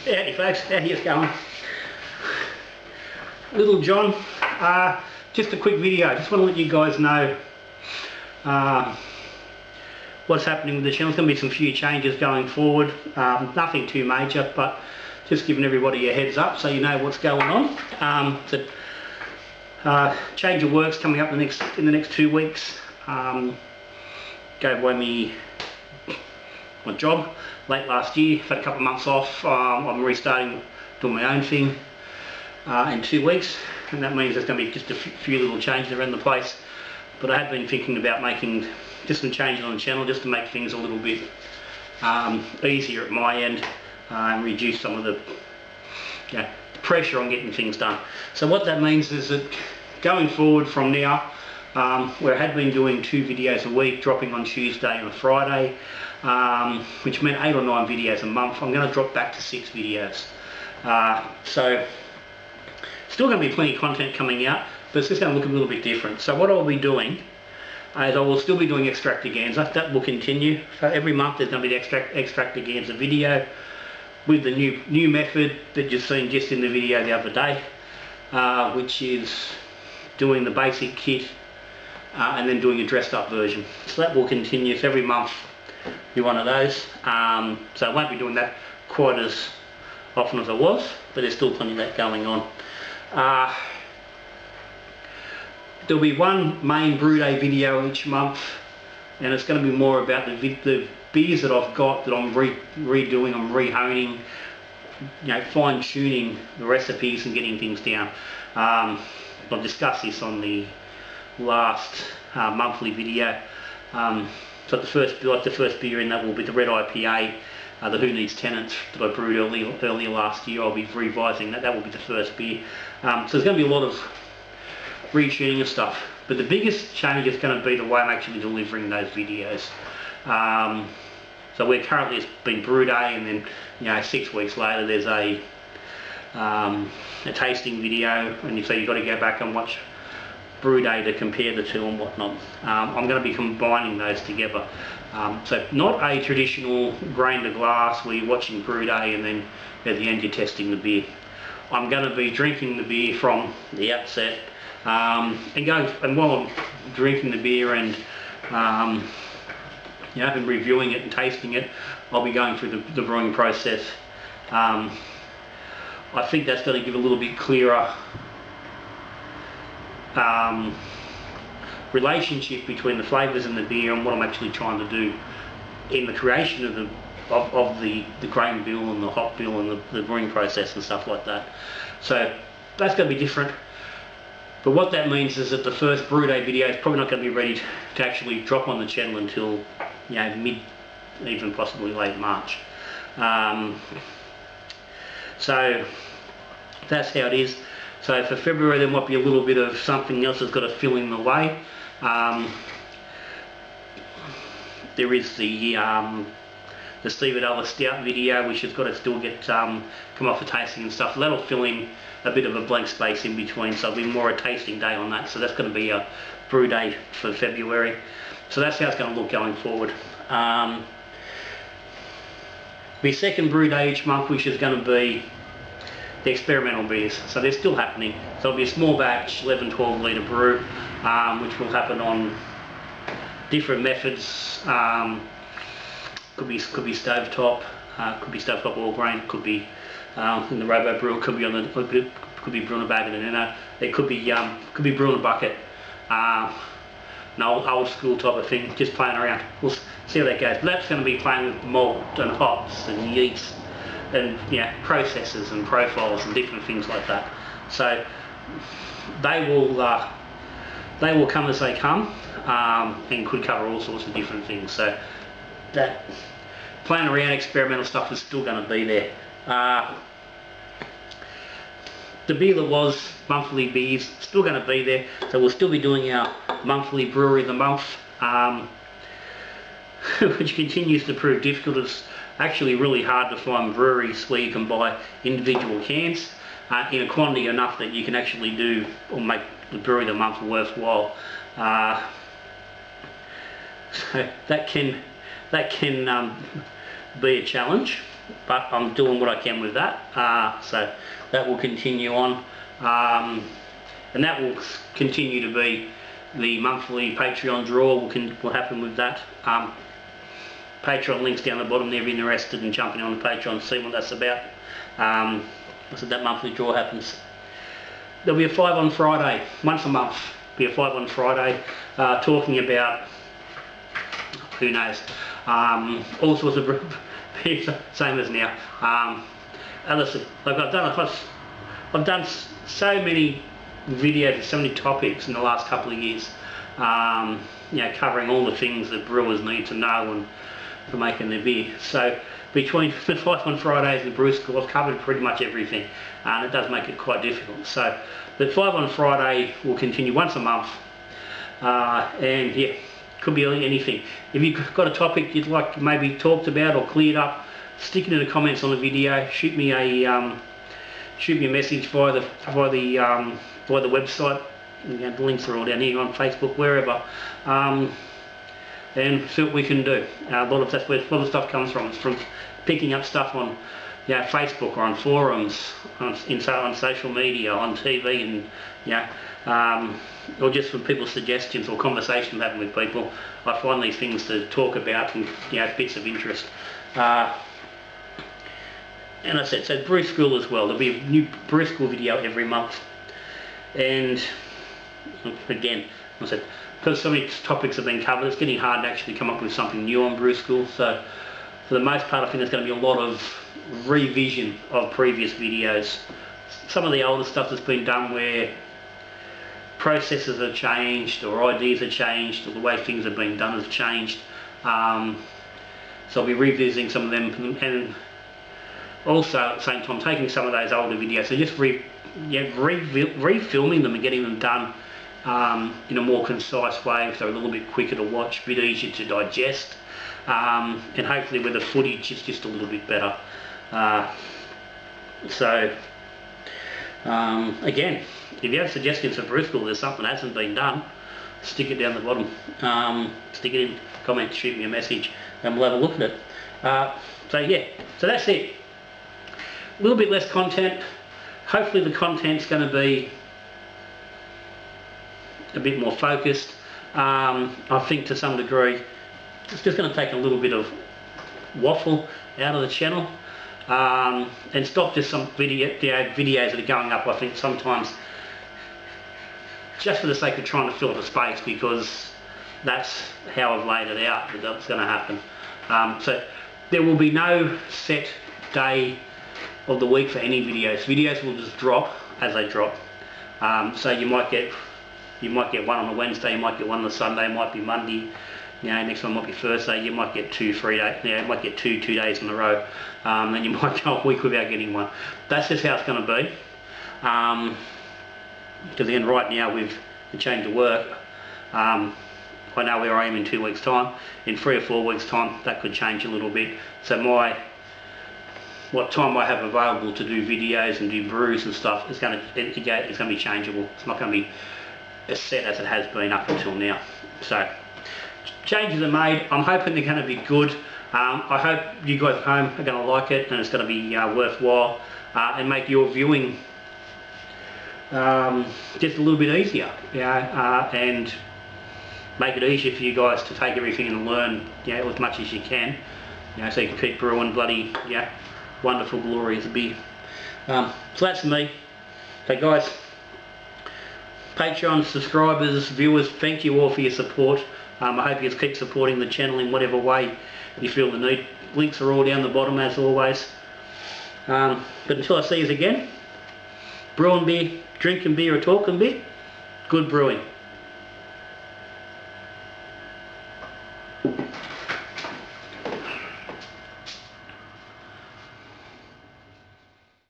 Howdy folks, how you going? Little John, just a quick video. I just want to let you guys know what's happening with the channel. There's going to be some few changes going forward, nothing too major, but just giving everybody a heads up so you know what's going on. Change of work's coming up in the next 2 weeks. Gave away my job late last year. I've had a couple of months off. I'm restarting doing my own thing in 2 weeks, and that means there's going to be just a few little changes around the place. But I have been thinking about making just some changes on the channel just to make things a little bit easier at my end and reduce some of the pressure on getting things done. So what that means is that going forward from now, where I had been doing 2 videos a week, dropping on Tuesday and a Friday, which meant 8 or 9 videos a month, I'm going to drop back to 6 videos. So still going to be plenty of content coming out, but it's just going to look a little bit different. So what I'll be doing is I will still be doing extravaganza. That will continue. So every month there's going to be the extravaganza video with the new method that you've seen just in the video the other day, which is doing the basic kit and then doing a dressed up version. So that will continue. So every month be one of those. So I won't be doing that quite as often as I was, but there's still plenty of that going on. There'll be one main brew day video each month, and it's going to be more about the beers that I've got that I'm redoing, I'm rehoning, fine tuning the recipes and getting things down. I've discussed this on the last monthly video. So the first beer in that will be the red IPA, the Who Needs Tenants that I brewed earlier last year. I'll be revising that. That will be the first beer. So there's going to be a lot of retuning of stuff. But the biggest change is going to be the way I'm actually delivering those videos. So we're currently, it's been brew day, and then 6 weeks later there's a tasting video, and so you've got to go back and watch brew day to compare the two and whatnot. I'm going to be combining those together. So not a traditional grain to glass where you're watching brew day and then at the end you're testing the beer. I'm going to be drinking the beer from the outset, and while I'm drinking the beer and and reviewing it and tasting it, I'll be going through the brewing process. I think that's going to give a little bit clearer relationship between the flavours in the beer and what I'm actually trying to do in the creation of the grain bill and the hop bill and the brewing process and stuff like that. So that's going to be different. But what that means is that the first brew day video is probably not going to be ready to actually drop on the channel until mid, even possibly late March. So that's how it is. So for February there might be a little bit of something else that's got to fill in the way. There is the Steve Adela Stout video, which has got to still get come off the tasting and stuff. That'll fill in a bit of a blank space in between, so it'll be more a tasting day on that. So that's going to be a brew day for February. So that's how it's going to look going forward. The second brew day each month, which is going to be the experimental beers. So they're still happening. So it'll be a small batch, 11-12 litre brew, which will happen on different methods. Could be stovetop, could be stovetop all grain, could be in the robo brew, could be could be brewing a bag in an inner. It could be brewing a bucket. An old school type of thing, just playing around. We'll see how that goes. But that's going to be playing with malt and hops and yeast and processes and profiles and different things like that. So they will come as they come, and could cover all sorts of different things. So that playing around experimental stuff is still going to be there. The beer that was monthly beers still going to be there, so we'll still be doing our monthly brewery of the month, which continues to prove difficult. It's actually really hard to find breweries where you can buy individual cans in a quantity enough that you can actually do or make the brewery of the month worthwhile. So that can that can be a challenge, but I'm doing what I can with that. So that will continue on, and that will continue to be the monthly Patreon draw will happen with that. Patreon links down the bottom there if you're interested in jumping on the Patreon to see what that's about. So that monthly draw happens. There'll be a 5 on Friday, once a month. Be a 5 on Friday, talking about, who knows, all sorts of same as now. Listen, like I've done so many videos, so many topics in the last couple of years, you know, covering all the things that brewers need to know and for making their beer. So between the 5 on Fridays and the Brew School, I've covered pretty much everything, and it does make it quite difficult. So the 5 on Friday will continue once a month, and yeah, could be anything. If you've got a topic you'd like maybe talked about or cleared up, stick it in the comments on the video. Shoot me a message via the website. The links are all down here on Facebook, wherever, and see what we can do. That's where a lot of stuff comes from. It's from picking up stuff on, you know, Facebook or on forums, on social media, on TV, and or just from people's suggestions or conversations having with people. I find these things to talk about and, you know, bits of interest. And I said, so Brew School as well. There'll be a new Brew School video every month. And again, I said, because so many topics have been covered, it's getting hard to actually come up with something new on Brew School. So for the most part, I think there's going to be a lot of revision of previous videos. Some of the older stuff that's been done where processes have changed or ideas have changed or the way things have been done has changed. So I'll be revisiting some of them, and also at the same time taking some of those older videos and just refilming them and getting them done in a more concise way, so a little bit quicker to watch, a bit easier to digest, and hopefully with the footage it's just a little bit better. Again, if you have suggestions for Brew School, there's something that hasn't been done, stick it down the bottom, stick it in comments, shoot me a message, and we'll have a look at it. So yeah, so that's it. A little bit less content. Hopefully the content's going to be a bit more focused. I think to some degree it's just going to take a little bit of waffle out of the channel, and stop just some videos that are going up, I think sometimes just for the sake of trying to fill the space, because that's how I've laid it out, that's going to happen. So there will be no set day of the week for any videos. Videos will just drop as they drop. So you might get one on a Wednesday, you might get one on a Sunday, it might be Monday, you know, next one might be Thursday, you might get 2 days, you know, you might get two days in a row, then you might go a week without getting one. That's just how it's going to be. Because again, right now with the change of work, I know where I am in 2 weeks' time. In 3 or 4 weeks' time, that could change a little bit. So what time I have available to do videos and do brews and stuff is going to be changeable. It's not going to be as set as it has been up until now. So changes are made. I'm hoping they're going to be good. I hope you guys at home are going to like it and it's going to be worthwhile, and make your viewing just a little bit easier, you know, and make it easier for you guys to take everything and learn, you know, as much as you can, you know, so you can keep brewing bloody, yeah, wonderful, glorious beer. So that's me. So guys, Patreon subscribers, viewers, thank you all for your support. I hope you keep supporting the channel in whatever way you feel the need. Links are all down the bottom as always. But until I see you again, brewing beer, drinking beer or talking beer, good brewing.